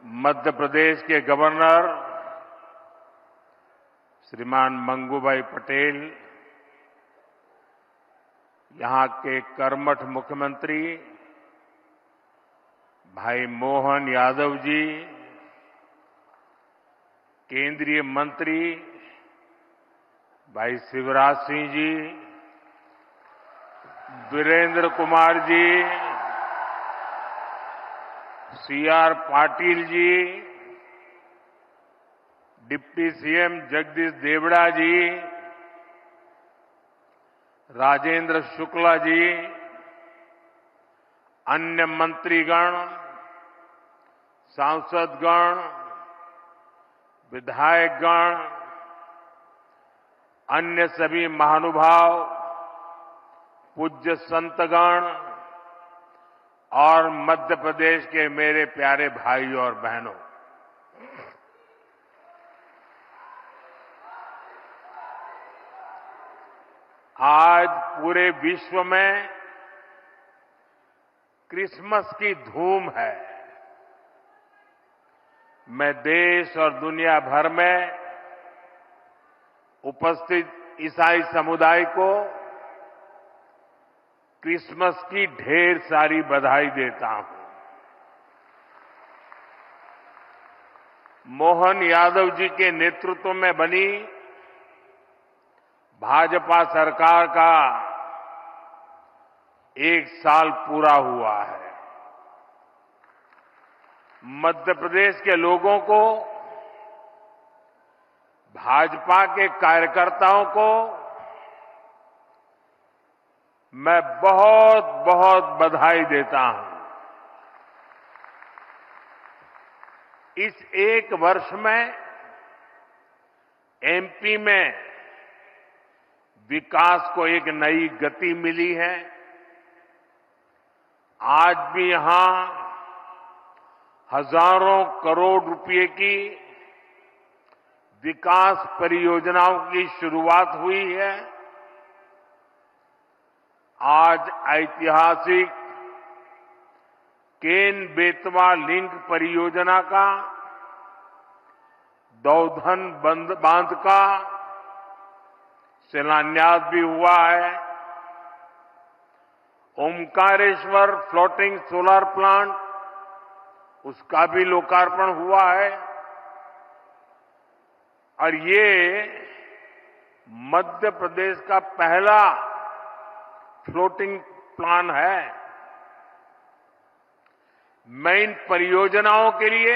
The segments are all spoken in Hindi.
मध्य प्रदेश के गवर्नर श्रीमान मंगूभाई पटेल, यहां के कर्मठ मुख्यमंत्री भाई मोहन यादव जी, केंद्रीय मंत्री भाई Shivraj Singh ji, Virendra Kumar ji, CR Patil ji, deputy CM Jagdish Devda जी, राजेंद्र शुक्ला जी, अन्य मंत्रीगण, सांसदगण, विधायकगण, अन्य सभी महानुभाव, पूज्य संतगण और मध्य प्रदेश के मेरे प्यारे भाई और बहनों, आज पूरे विश्व में क्रिसमस की धूम है। मैं देश और दुनिया भर में उपस्थित ईसाई समुदाय को क्रिसमस की ढेर सारी बधाई देता हूं। मोहन यादव जी के नेतृत्व में बनी भाजपा सरकार का 1 साल पूरा हुआ है। मध्य प्रदेश के लोगों को, भाजपा के कार्यकर्ताओं को मैं बहुत बहुत बधाई देता हूं। इस 1 वर्ष में एमपी में विकास को एक नई गति मिली है। आज भी यहां हजारों करोड़ रुपए की विकास परियोजनाओं की शुरुआत हुई है। आज ऐतिहासिक केन बेतवा लिंक परियोजना का, दौधन बांध का शिलान्यास भी हुआ है। ओमकारेश्वर फ्लोटिंग सोलर प्लांट, उसका भी लोकार्पण हुआ है। और ये मध्य प्रदेश का पहला फ्लोटिंग प्लांट है। मैं इन परियोजनाओं के लिए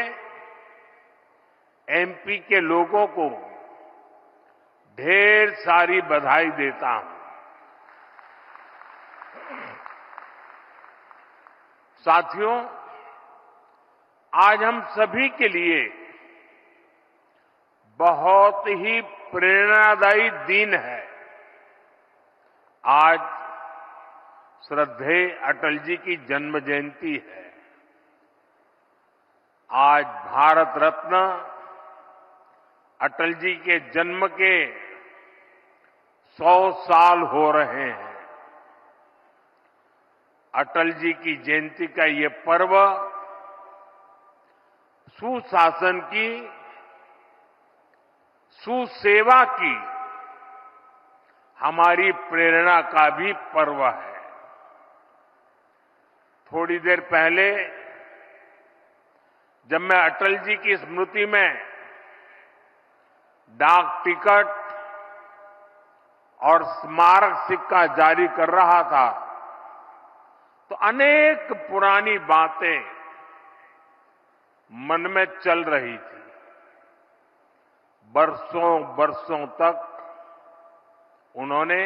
एमपी के लोगों को ढेर सारी बधाई देता हूं। साथियों, आज हम सभी के लिए बहुत ही प्रेरणादायी दिन है। आज श्रद्धेय अटल जी की जन्म जयंती है। आज भारत रत्न अटल जी के जन्म के 100 साल हो रहे हैं। अटल जी की जयंती का ये पर्व सुशासन की, सुसेवा की हमारी प्रेरणा का भी पर्व है। थोड़ी देर पहले जब मैं अटल जी की स्मृति में डाक टिकट और स्मारक सिक्का जारी कर रहा था, तो अनेक पुरानी बातें मन में चल रही थी। बरसों बरसों तक उन्होंने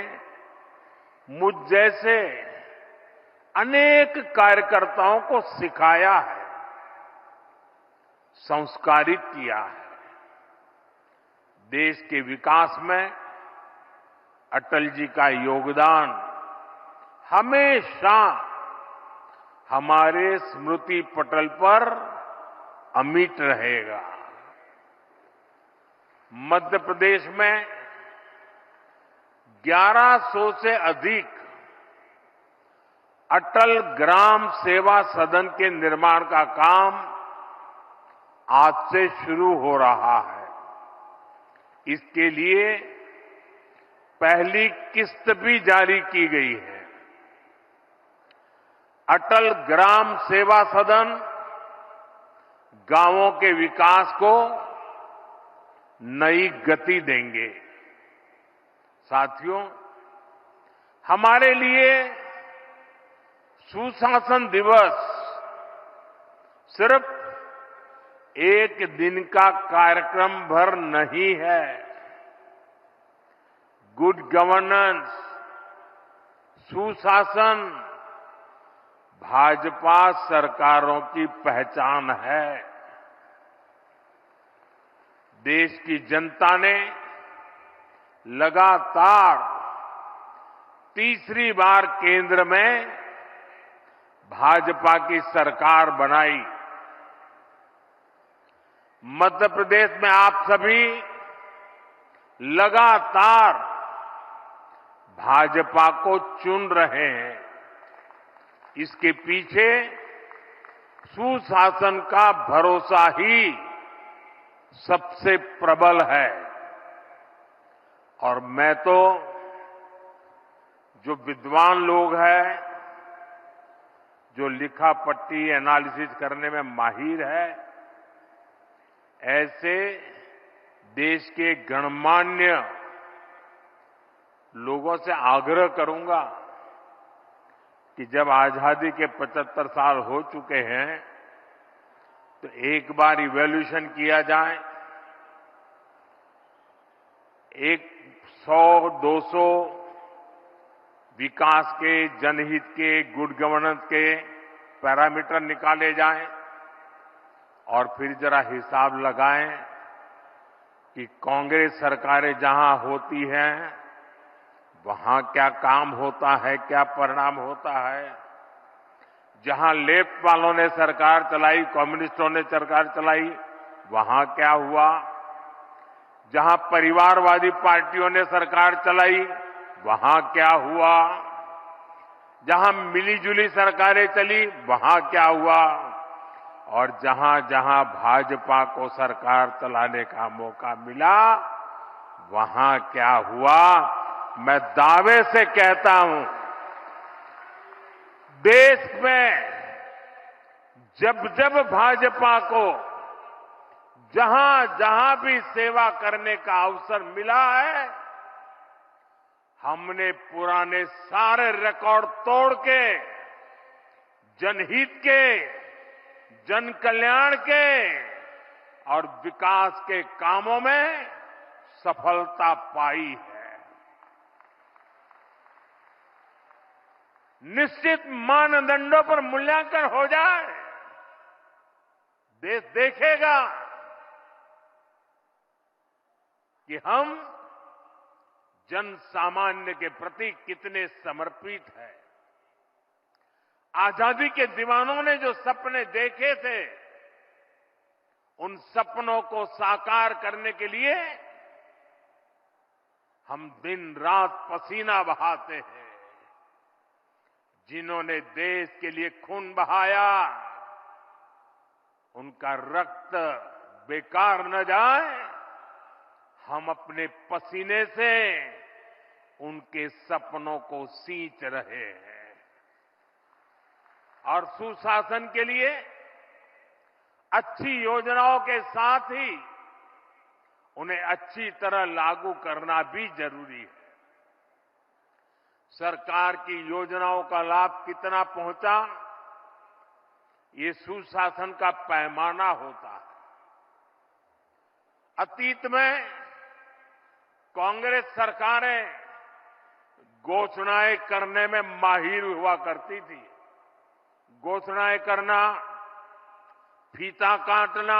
मुझ जैसे अनेक कार्यकर्ताओं को सिखाया है, संस्कारित किया है। देश के विकास में अटल जी का योगदान हमेशा हमारे स्मृति पटल पर अमिट रहेगा। मध्य प्रदेश में 1100 से अधिक अटल ग्राम सेवा सदन के निर्माण का काम आज से शुरू हो रहा है। इसके लिए पहली किस्त भी जारी की गई है। अटल ग्राम सेवा सदन गांवों के विकास को नई गति देंगे। साथियों, हमारे लिए सुशासन दिवस सिर्फ एक दिन का कार्यक्रम भर नहीं है। गुड गवर्नेंस, सुशासन भाजपा सरकारों की पहचान है। देश की जनता ने लगातार तीसरी बार केंद्र में भाजपा की सरकार बनाई। मध्य प्रदेश में आप सभी लगातार भाजपा को चुन रहे हैं। इसके पीछे सुशासन का भरोसा ही सबसे प्रबल है। और मैं तो जो विद्वान लोग हैं, जो लिखा पट्टी एनालिसिस करने में माहिर है, ऐसे देश के गणमान्य लोगों से आग्रह करूंगा कि जब आजादी के 75 साल हो चुके हैं तो एक बार इवैल्यूएशन किया जाए। 100-200 विकास के, जनहित के, गुड गवर्नेंस के पैरामीटर निकाले जाएं और फिर जरा हिसाब लगाएं कि कांग्रेस सरकारें जहां होती हैं वहां क्या काम होता है, क्या परिणाम होता है। जहां लेफ्ट वालों ने सरकार चलाई, कम्युनिस्टों ने सरकार चलाई, वहां क्या हुआ। जहां परिवारवादी पार्टियों ने सरकार चलाई, वहां क्या हुआ। जहां मिलीजुली सरकारें चली, वहां क्या हुआ। और जहां जहां भाजपा को सरकार चलाने का मौका मिला, वहां क्या हुआ। मैं दावे से कहता हूं, देश में जब जब भाजपा को जहां जहां भी सेवा करने का अवसर मिला है, हमने पुराने सारे रिकॉर्ड तोड़ के जनहित के, जन कल्याण के और विकास के कामों में सफलता पाई है। निश्चित मानदंडों पर मूल्यांकन हो जाए, देश देखेगा कि हम जन सामान्य के प्रति कितने समर्पित हैं। आजादी के दीवानों ने जो सपने देखे थे, उन सपनों को साकार करने के लिए हम दिन रात पसीना बहाते हैं। जिन्होंने देश के लिए खून बहाया, उनका रक्त बेकार न जाए, हम अपने पसीने से उनके सपनों को सींच रहे हैं। और सुशासन के लिए अच्छी योजनाओं के साथ ही उन्हें अच्छी तरह लागू करना भी जरूरी है। सरकार की योजनाओं का लाभ कितना पहुंचा, ये सुशासन का पैमाना होता है। अतीत में कांग्रेस सरकारें घोषणाएं करने में माहिर हुआ करती थी। घोषणाएं करना, फीता काटना,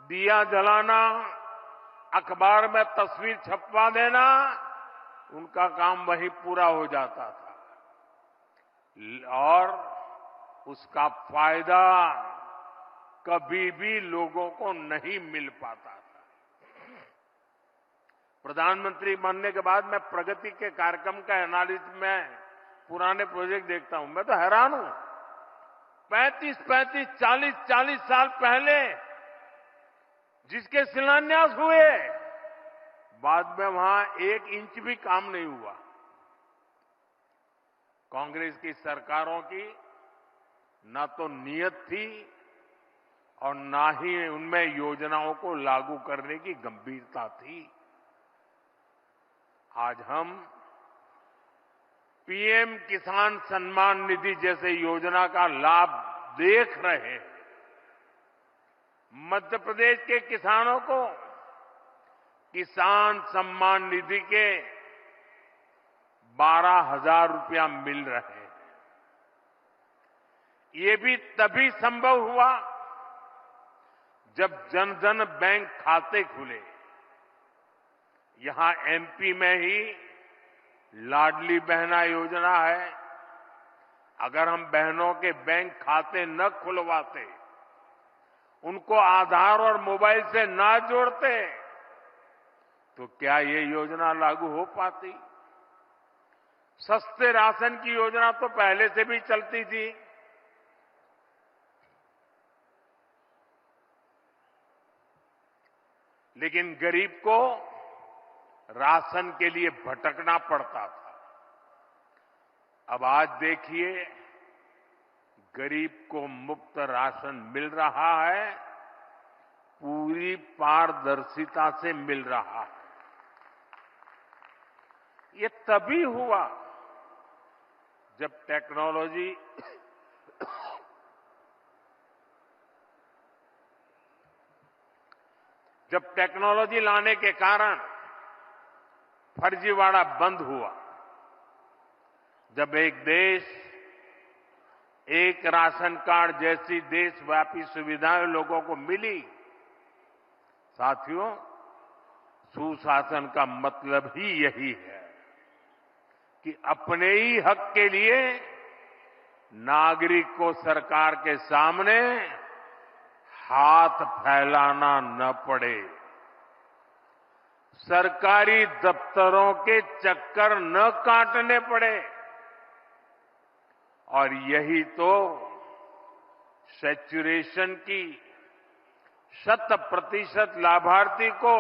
दिया जलाना, अखबार में तस्वीर छपवा देना, उनका काम वहीं पूरा हो जाता था और उसका फायदा कभी भी लोगों को नहीं मिल पाता था। प्रधानमंत्री बनने के बाद मैं प्रगति के कार्यक्रम का एनालिसिस में पुराने प्रोजेक्ट देखता हूं, मैं तो हैरान हूं। 35-40 साल पहले जिसके शिलान्यास हुए, बाद में वहां 1 इंच भी काम नहीं हुआ। कांग्रेस की सरकारों की ना तो नीयत थी और ना ही उनमें योजनाओं को लागू करने की गंभीरता थी। आज हम पीएम किसान सम्मान निधि जैसे योजना का लाभ देख रहे हैं। मध्य प्रदेश के किसानों को किसान सम्मान निधि के 12,000 रुपया मिल रहे हैं। ये भी तभी संभव हुआ जब जन धन बैंक खाते खुले। यहां एमपी में ही लाडली बहना योजना है। अगर हम बहनों के बैंक खाते न खुलवाते, उनको आधार और मोबाइल से ना जोड़ते, तो क्या ये योजना लागू हो पाती? सस्ते राशन की योजना तो पहले से भी चलती थी। लेकिन गरीब को राशन के लिए भटकना पड़ता था। अब आज देखिए, गरीब को मुफ्त राशन मिल रहा है, पूरी पारदर्शिता से मिल रहा है। ये तभी हुआ जब टेक्नोलॉजी लाने के कारण फर्जीवाड़ा बंद हुआ। जब एक देश एक राशन कार्ड जैसी देशव्यापी सुविधाएं लोगों को मिली, साथियों, सुशासन का मतलब ही यही है कि अपने ही हक के लिए नागरिक को सरकार के सामने हाथ फैलाना न पड़े, सरकारी दफ्तरों के चक्कर न काटने पड़े। और यही तो सैचुरेशन की 100% लाभार्थी को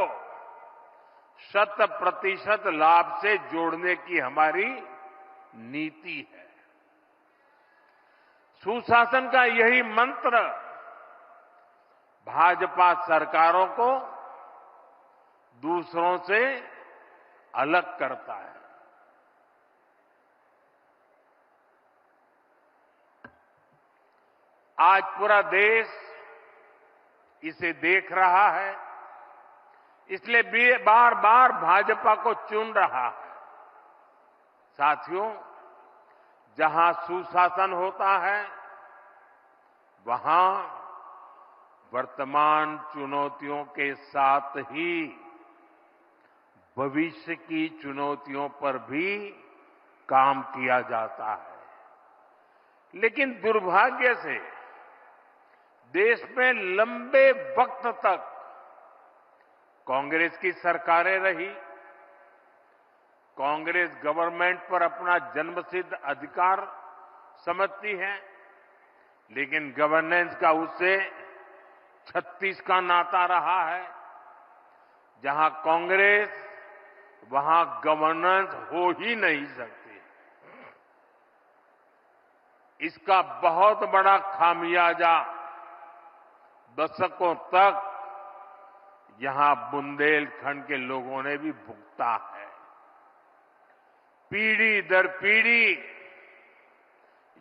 100% लाभ से जोड़ने की हमारी नीति है। सुशासन का यही मंत्र भाजपा सरकारों को दूसरों से अलग करता है। आज पूरा देश इसे देख रहा है, इसलिए बार बार भाजपा को चुन रहा है। साथियों, जहां सुशासन होता है, वहां वर्तमान चुनौतियों के साथ ही भविष्य की चुनौतियों पर भी काम किया जाता है। लेकिन दुर्भाग्य से देश में लंबे वक्त तक कांग्रेस की सरकारें रही। कांग्रेस गवर्नमेंट पर अपना जन्मसिद्ध अधिकार समझती है, लेकिन गवर्नेंस का उससे 36 का नाता रहा है। जहां कांग्रेस, वहां गवर्नेंस हो ही नहीं सकती। इसका बहुत बड़ा खामियाजा दशकों तक यहां बुंदेलखंड के लोगों ने भी भुगता है। पीढ़ी दर पीढ़ी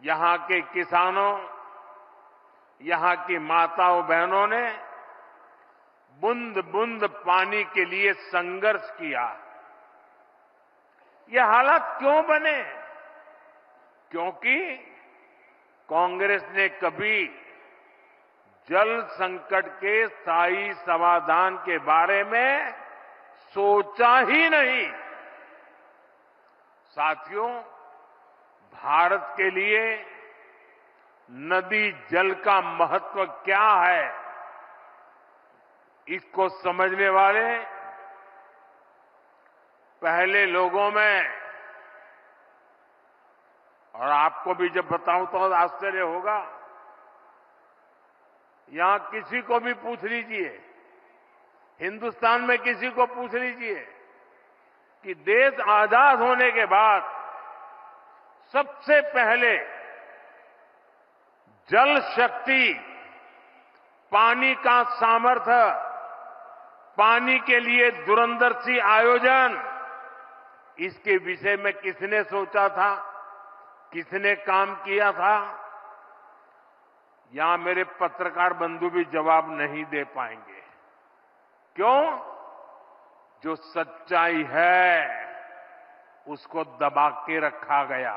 यहां के किसानों, यहां की माताओं बहनों ने बूंद बूंद पानी के लिए संघर्ष किया। ये हालात क्यों बने? क्योंकि कांग्रेस ने कभी जल संकट के स्थायी समाधान के बारे में सोचा ही नहीं। साथियों, भारत के लिए नदी जल का महत्व क्या है, इसको समझने वाले पहले लोगों में, और आपको भी जब बताऊं तो आश्चर्य होगा, यहां किसी को भी पूछ लीजिए, हिंदुस्तान में किसी को पूछ लीजिए कि देश आजाद होने के बाद सबसे पहले जल शक्ति, पानी का सामर्थ्य, पानी के लिए दूरंदर्शी आयोजन, इसके विषय में किसने सोचा था, किसने काम किया था? यहां मेरे पत्रकार बंधु भी जवाब नहीं दे पाएंगे। क्यों? जो सच्चाई है उसको दबा के रखा गया,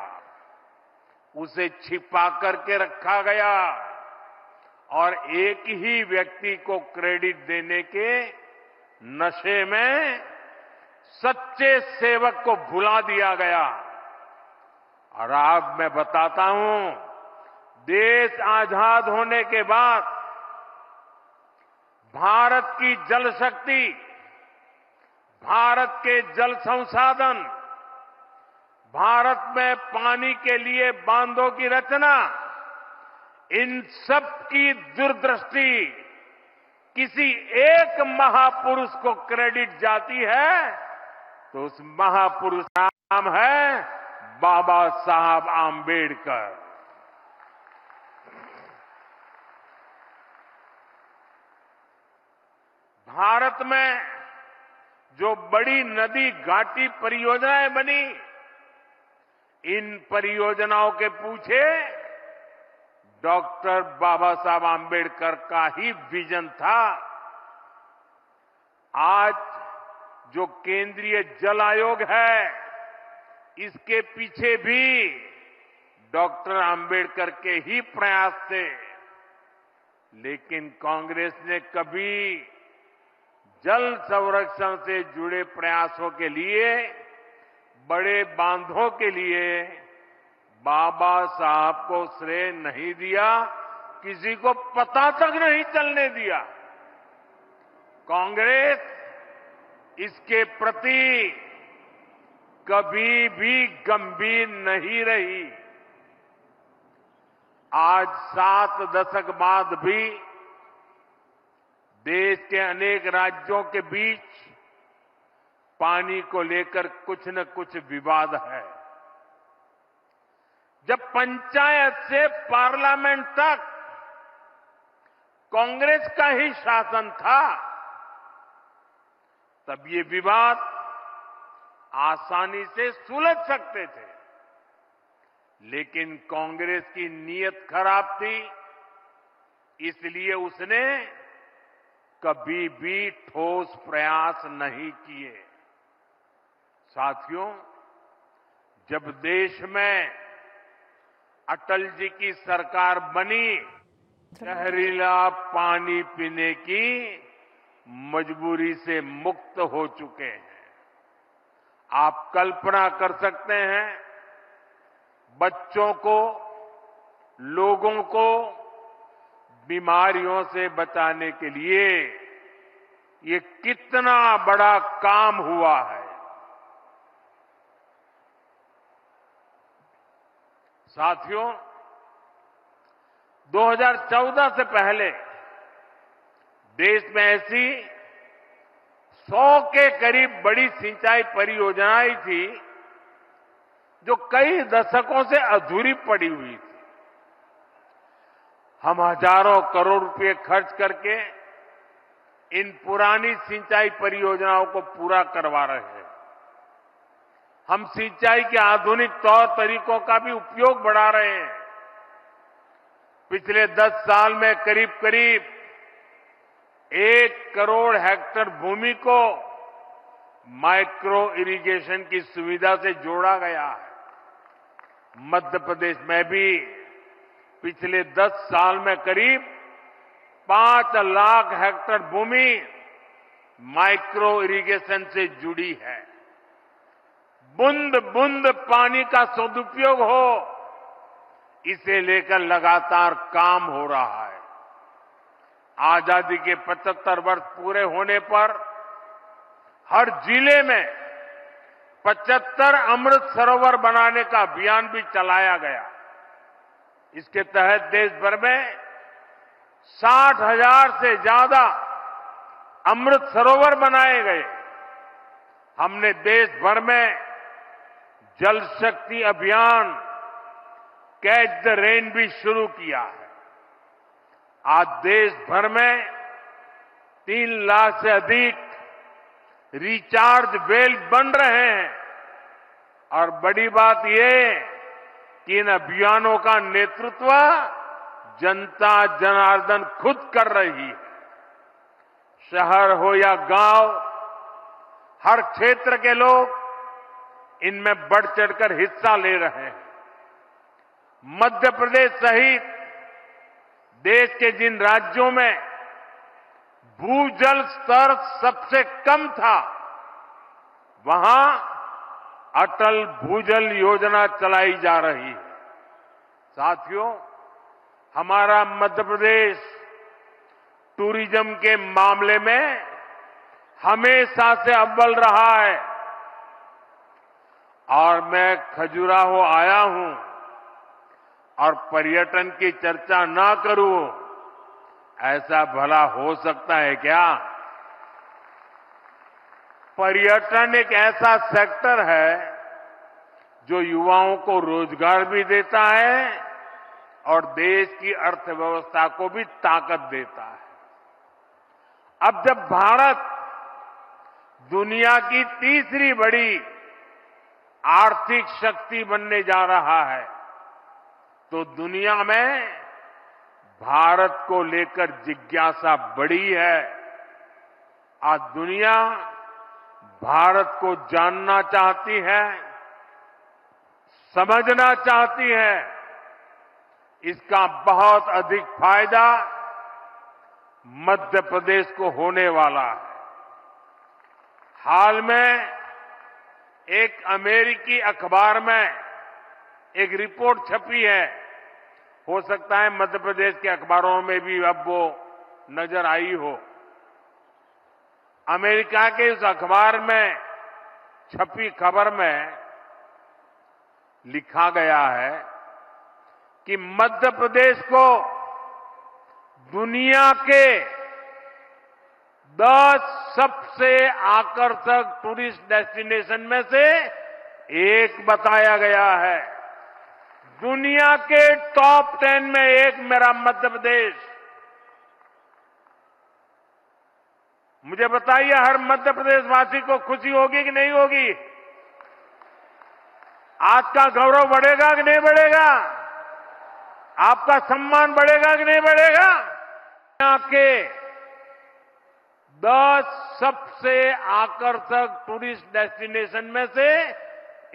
उसे छिपा करके रखा गया और एक ही व्यक्ति को क्रेडिट देने के नशे में सच्चे सेवक को भुला दिया गया। और आज मैं बताता हूं, देश आजाद होने के बाद भारत की जल शक्ति, भारत के जल संसाधन, भारत में पानी के लिए बांधों की रचना, इन सब की दूरदृष्टि किसी एक महापुरुष को क्रेडिट जाती है तो उस महापुरुष का नाम है बाबा साहब आंबेडकर। भारत में जो बड़ी नदी घाटी परियोजनाएं बनी, इन परियोजनाओं के पीछे डॉक्टर बाबा साहब आंबेडकर का ही विजन था। आज जो केंद्रीय जल आयोग है, इसके पीछे भी डॉक्टर आंबेडकर के ही प्रयास थे। लेकिन कांग्रेस ने कभी जल संरक्षण से जुड़े प्रयासों के लिए, बड़े बांधों के लिए बाबा साहब को श्रेय नहीं दिया, किसी को पता तक नहीं चलने दिया। कांग्रेस इसके प्रति कभी भी गंभीर नहीं रही। आज 7 दशक बाद भी देश के अनेक राज्यों के बीच पानी को लेकर कुछ न कुछ विवाद है। जब पंचायत से पार्लियामेंट तक कांग्रेस का ही शासन था, तब ये विवाद आसानी से सुलझ सकते थे। लेकिन कांग्रेस की नीयत खराब थी, इसलिए उसने कभी भी ठोस प्रयास नहीं किए। साथियों, जब देश में अटल जी की सरकार बनी, जहरीला पानी पीने की मजबूरी से मुक्त हो चुके हैं। आप कल्पना कर सकते हैं, बच्चों को, लोगों को बीमारियों से बचाने के लिए ये कितना बड़ा काम हुआ है। साथियों, 2014 से पहले देश में ऐसी 100 के करीब बड़ी सिंचाई परियोजनाएं थी जो कई दशकों से अधूरी पड़ी हुई थी। हम हजारों करोड़ रुपए खर्च करके इन पुरानी सिंचाई परियोजनाओं को पूरा करवा रहे हैं। हम सिंचाई के आधुनिक तौर तरीकों का भी उपयोग बढ़ा रहे हैं। पिछले 10 साल में करीब करीब 1 करोड़ हेक्टेयर भूमि को माइक्रो इरिगेशन की सुविधा से जोड़ा गया है। मध्य प्रदेश में भी पिछले 10 साल में करीब 5 लाख हेक्टेयर भूमि माइक्रो इरिगेशन से जुड़ी है। बूंद बूंद पानी का सदुपयोग हो, इसे लेकर लगातार काम हो रहा है। आजादी के 75 वर्ष पूरे होने पर हर जिले में 75 अमृत सरोवर बनाने का अभियान भी चलाया गया। इसके तहत देश भर में 60,000 से ज्यादा अमृत सरोवर बनाए गए। हमने देश भर में जल शक्ति अभियान कैच द रेन भी शुरू किया है। आज देश भर में 3 लाख से अधिक रिचार्ज वेल बन रहे हैं और बड़ी बात यह कि इन अभियानों का नेतृत्व जनता जनार्दन खुद कर रही है। शहर हो या गांव, हर क्षेत्र के लोग इनमें बढ़ चढ़कर हिस्सा ले रहे हैं। मध्य प्रदेश सहित देश के जिन राज्यों में भूजल स्तर सबसे कम था, वहां अटल भूजल योजना चलाई जा रही है। साथियों, हमारा मध्य प्रदेश टूरिज्म के मामले में हमेशा से अव्वल रहा है और मैं खजुराहो आया हूं और पर्यटन की चर्चा ना करूं, ऐसा भला हो सकता है क्या? पर्यटन एक ऐसा सेक्टर है जो युवाओं को रोजगार भी देता है और देश की अर्थव्यवस्था को भी ताकत देता है। अब जब भारत दुनिया की तीसरी बड़ी आर्थिक शक्ति बनने जा रहा है, तो दुनिया में भारत को लेकर जिज्ञासा बढ़ी है। आज दुनिया भारत को जानना चाहती है, समझना चाहती है। इसका बहुत अधिक फायदा मध्य प्रदेश को होने वाला है। हाल में एक अमेरिकी अखबार में एक रिपोर्ट छपी है, हो सकता है मध्य प्रदेश के अखबारों में भी अब वो नजर आई हो। अमेरिका के उस अखबार में छपी खबर में लिखा गया है कि मध्य प्रदेश को दुनिया के 10 सबसे आकर्षक टूरिस्ट डेस्टिनेशन में से एक बताया गया है। दुनिया के टॉप 10 में एक मेरा मध्य प्रदेश। मुझे बताइए, हर मध्य प्रदेश वासी को खुशी होगी कि नहीं होगी? आज का गौरव बढ़ेगा कि नहीं बढ़ेगा? आपका सम्मान बढ़ेगा कि नहीं बढ़ेगा? दुनिया के 10 सबसे आकर्षक टूरिस्ट डेस्टिनेशन में से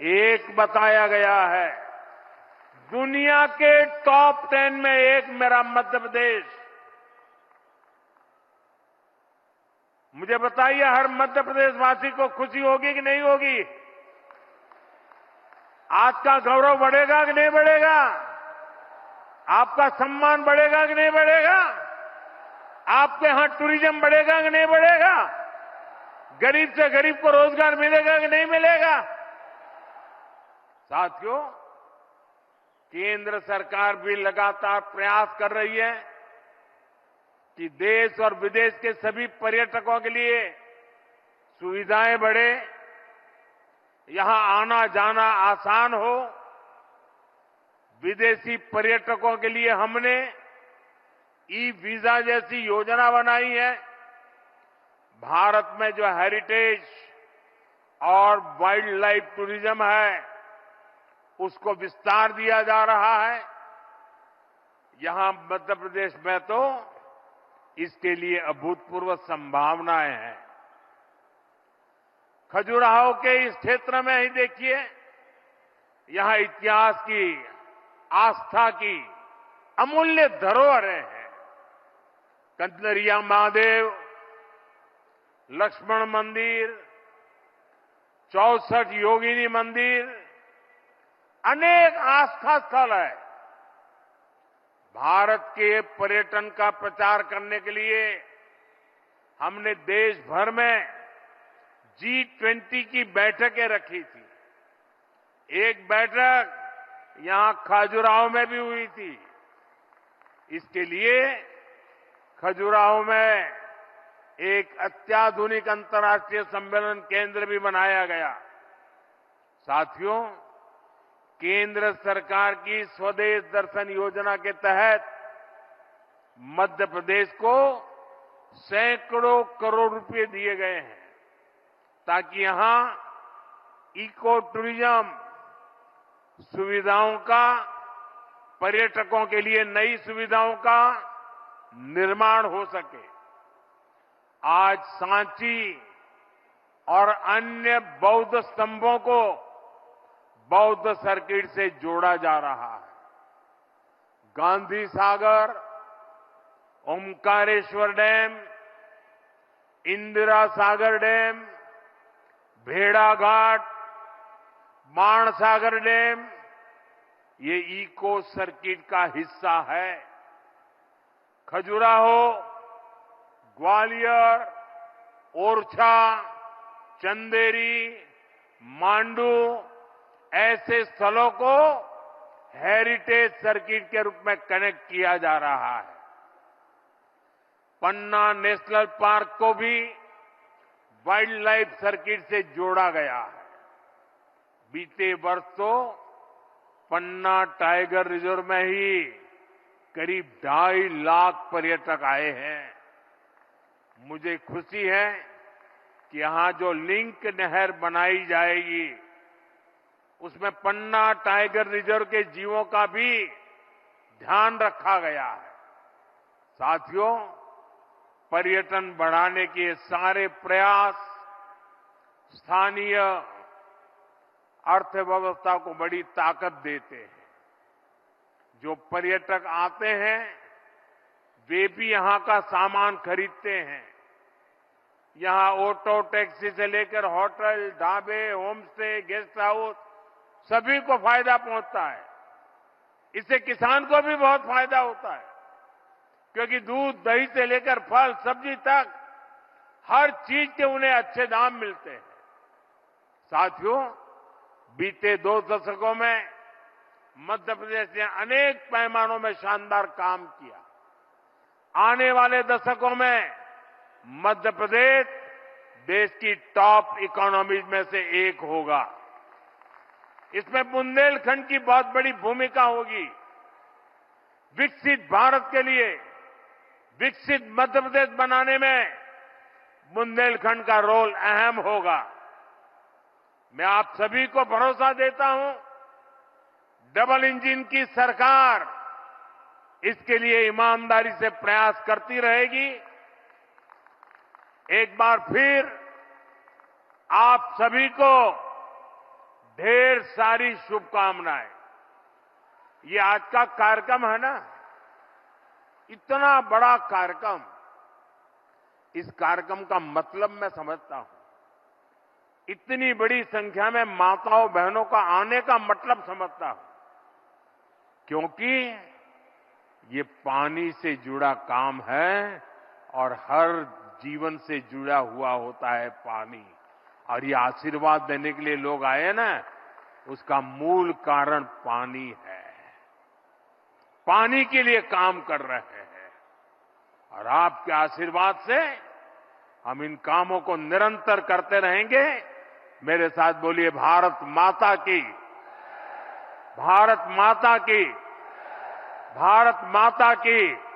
एक बताया गया है। दुनिया के टॉप 10 में एक मेरा मध्य प्रदेश। मुझे बताइए, हर मध्य प्रदेश वासी को खुशी होगी कि नहीं होगी? आज का गौरव बढ़ेगा कि नहीं बढ़ेगा? आपका सम्मान बढ़ेगा कि नहीं बढ़ेगा? आपके यहां टूरिज्म बढ़ेगा कि नहीं बढ़ेगा? गरीब से गरीब को रोजगार मिलेगा कि नहीं मिलेगा? साथियों, केंद्र सरकार भी लगातार प्रयास कर रही है कि देश और विदेश के सभी पर्यटकों के लिए सुविधाएं बढ़े, यहां आना जाना आसान हो। विदेशी पर्यटकों के लिए हमने ई वीजा जैसी योजना बनाई है। भारत में जो हेरिटेज और वाइल्ड लाइफ टूरिज्म है, उसको विस्तार दिया जा रहा है। यहां मध्य प्रदेश में तो इसके लिए अभूतपूर्व संभावनाएं हैं। खजुराहो के इस क्षेत्र में ही देखिए, यहां इतिहास की, आस्था की अमूल्य धरोहरें हैं। कंदरिया महादेव, लक्ष्मण मंदिर, 64 योगिनी मंदिर, अनेक आस्था स्थल है। भारत के पर्यटन का प्रचार करने के लिए हमने देश भर में G20 की बैठकें रखी थी। एक बैठक यहां खजुराहो में भी हुई थी। इसके लिए खजुराहो में एक अत्याधुनिक अंतर्राष्ट्रीय सम्मेलन केंद्र भी बनाया गया। साथियों, केंद्र सरकार की स्वदेश दर्शन योजना के तहत मध्य प्रदेश को सैकड़ों करोड़ रुपए दिए गए हैं ताकि यहां इको टूरिज्म सुविधाओं का, पर्यटकों के लिए नई सुविधाओं का निर्माण हो सके। आज सांची और अन्य बौद्ध स्तंभों को बौद्ध सर्किट से जोड़ा जा रहा है। गांधी सागर, ओमकारेश्वर डैम, इंदिरा सागर डैम, भेड़ाघाट, बाणसागर डैम, ये इको सर्किट का हिस्सा है। खजुराहो, ग्वालियर, ओरछा, चंदेरी, मांडू ऐसे स्थलों को हेरिटेज सर्किट के रूप में कनेक्ट किया जा रहा है। पन्ना नेशनल पार्क को भी वाइल्ड लाइफ सर्किट से जोड़ा गया है। बीते वर्ष तो पन्ना टाइगर रिजर्व में ही करीब 2.5 लाख पर्यटक आए हैं। मुझे खुशी है कि यहां जो लिंक नहर बनाई जाएगी उसमें पन्ना टाइगर रिजर्व के जीवों का भी ध्यान रखा गया है। साथियों, पर्यटन बढ़ाने के ये सारे प्रयास स्थानीय अर्थव्यवस्था को बड़ी ताकत देते हैं। जो पर्यटक आते हैं वे भी यहां का सामान खरीदते हैं। यहां ऑटो टैक्सी से लेकर होटल, ढाबे, होम स्टे, गेस्ट हाउस सभी को फायदा पहुंचता है। इससे किसान को भी बहुत फायदा होता है क्योंकि दूध, दही से लेकर फल, सब्जी तक हर चीज के उन्हें अच्छे दाम मिलते हैं। साथियों, बीते 2 दशकों में मध्य प्रदेश ने अनेक पैमानों में शानदार काम किया। आने वाले दशकों में मध्य प्रदेश देश की टॉप इकोनॉमीज में से एक होगा। इसमें बुंदेलखंड की बहुत बड़ी भूमिका होगी। विकसित भारत के लिए विकसित मध्य प्रदेश बनाने में बुंदेलखंड का रोल अहम होगा। मैं आप सभी को भरोसा देता हूं, डबल इंजन की सरकार इसके लिए ईमानदारी से प्रयास करती रहेगी। एक बार फिर आप सभी को ढेर सारी शुभकामनाएं। ये आज का कार्यक्रम है ना, इतना बड़ा कार्यक्रम, इस कार्यक्रम का मतलब मैं समझता हूं। इतनी बड़ी संख्या में माताओं बहनों का आने का मतलब समझता हूं क्योंकि ये पानी से जुड़ा काम है और हर जीवन से जुड़ा हुआ होता है पानी। और ये आशीर्वाद देने के लिए लोग आए ना, उसका मूल कारण पानी है। पानी के लिए काम कर रहे हैं और आपके आशीर्वाद से हम इन कामों को निरंतर करते रहेंगे। मेरे साथ बोलिए, भारत माता की, भारत माता की, भारत माता की।